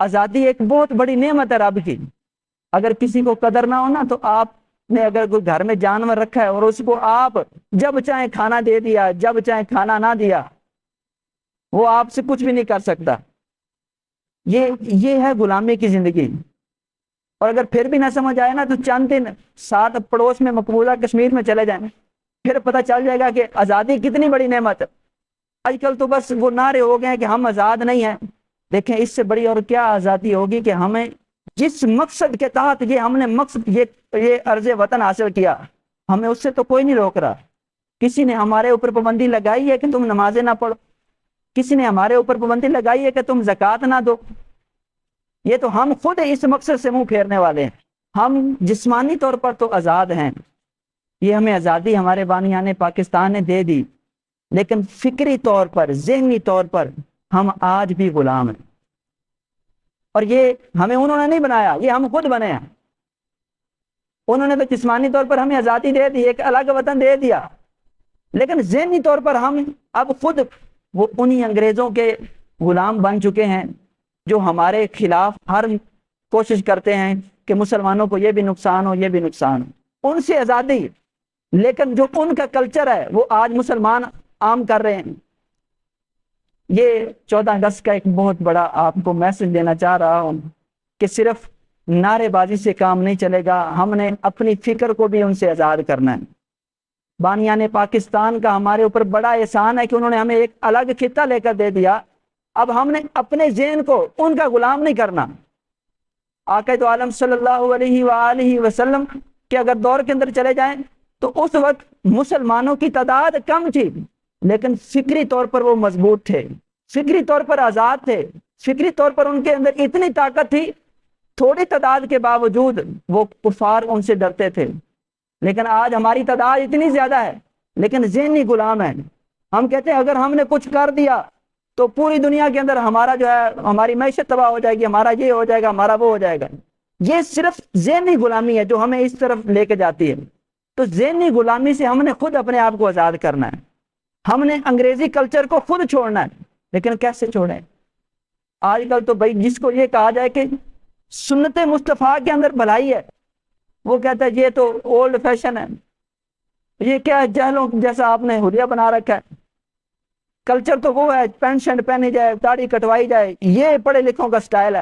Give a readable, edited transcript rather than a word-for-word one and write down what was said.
آزادی ایک بہت بڑی نعمت ہے رب کی. اگر کسی کو قدر نہ ہو نا تو آپ نے اگر کوئی گھر میں جانور رکھا ہے اور اس کو آپ جب چاہے کھانا دے دیا جب چاہے کھانا نہ دیا, وہ آپ سے کچھ بھی نہیں کر سکتا. یہ ہے غلامی کی زندگی. اور اگر پھر بھی نہ سمجھ آئے نا تو چند دن ساتھ پڑوس میں مقبوضہ کشمیر میں چلے جائیں, پھر پتہ چل جائے گا کہ آزادی کتنی بڑی نعمت ہے. آج کل تو بس وہ نعرے ہو گئے ہیں کہ ہم آزاد نہیں ہیں. دیکھیں اس سے بڑی اور کیا آزادی ہوگی کہ ہمیں جس مقصد کے تحت یہ ہم نے مقصد یہ عرض وطن حاصل کیا, ہمیں اس سے تو کوئی نہیں روک رہا. کسی نے ہمارے اوپر پابندی لگائی ہے کہ تم نمازیں نہ پڑھو, کسی نے ہمارے اوپر پابندی لگائی ہے کہ تم زکوٰۃ نہ دو. یہ تو ہم خود اس مقصد سے منہ پھیرنے والے ہیں. ہم جسمانی طور پر تو آزاد ہیں, یہ ہمیں آزادی ہمارے بانیان پاکستان نے دے دی, لیکن فکری طور پر ذہنی طور پر ہم آج بھی غلام ہیں. اور یہ ہمیں انہوں نے نہیں بنایا, یہ ہم خود بنے ہیں. انہوں نے تو جسمانی طور پر ہمیں آزادی دے دی, ایک الگ وطن دے دیا, لیکن ذہنی طور پر ہم اب خود وہ انہی انگریزوں کے غلام بن چکے ہیں جو ہمارے خلاف ہر کوشش کرتے ہیں کہ مسلمانوں کو یہ بھی نقصان ہو, یہ بھی نقصان ہو. ان سے آزادی, لیکن جو ان کا کلچر ہے وہ آج مسلمان عام کر رہے ہیں. یہ 14 اگست کا ایک بہت بڑا آپ کو میسج دینا چاہ رہا ہوں کہ صرف نعرے بازی سے کام نہیں چلے گا, ہم نے اپنی فکر کو بھی ان سے آزاد کرنا ہے. بانیان پاکستان کا ہمارے اوپر بڑا احسان ہے کہ انہوں نے ہمیں ایک الگ خطہ لے کر دے دیا. اب ہم نے اپنے ذہن کو ان کا غلام نہیں کرنا. آقا تو عالم صلی اللہ علیہ وآلہ وسلم کے اگر دور کے اندر چلے جائیں تو اس وقت مسلمانوں کی تعداد کم تھی, لیکن فکری طور پر وہ مضبوط تھے, فکری طور پر آزاد تھے, فکری طور پر ان کے اندر اتنی طاقت تھی, تھوڑی تعداد کے باوجود وہ کفار ان سے ڈرتے تھے. لیکن آج ہماری تعداد اتنی زیادہ ہے لیکن ذہنی غلام ہے. ہم کہتے ہیں اگر ہم نے کچھ کر دیا تو پوری دنیا کے اندر ہمارا جو ہے ہماری معیشت تباہ ہو جائے گی, ہمارا یہ ہو جائے گا, ہمارا وہ ہو جائے گا. یہ صرف ذہنی غلامی ہے جو ہمیں اس طرف لے کے جاتی ہے. تو ذہنی غلامی سے ہم نے خود اپنے آپ کو آزاد کرنا ہے. ہم نے انگریزی کلچر کو خود چھوڑنا ہے, لیکن کیسے چھوڑیں؟ آج کل تو بھائی جس کو یہ کہا جائے کہ سنت مصطفیٰ کے اندر بھلائی ہے, وہ کہتا ہے یہ تو اولڈ فیشن ہے, یہ کیا ہے جہلوں جیسا آپ نے حلیہ بنا رکھا ہے. کلچر تو وہ ہے پینٹ شرٹ پہنی جائے, داڑھی کٹوائی جائے, یہ پڑھے لکھوں کا سٹائل ہے.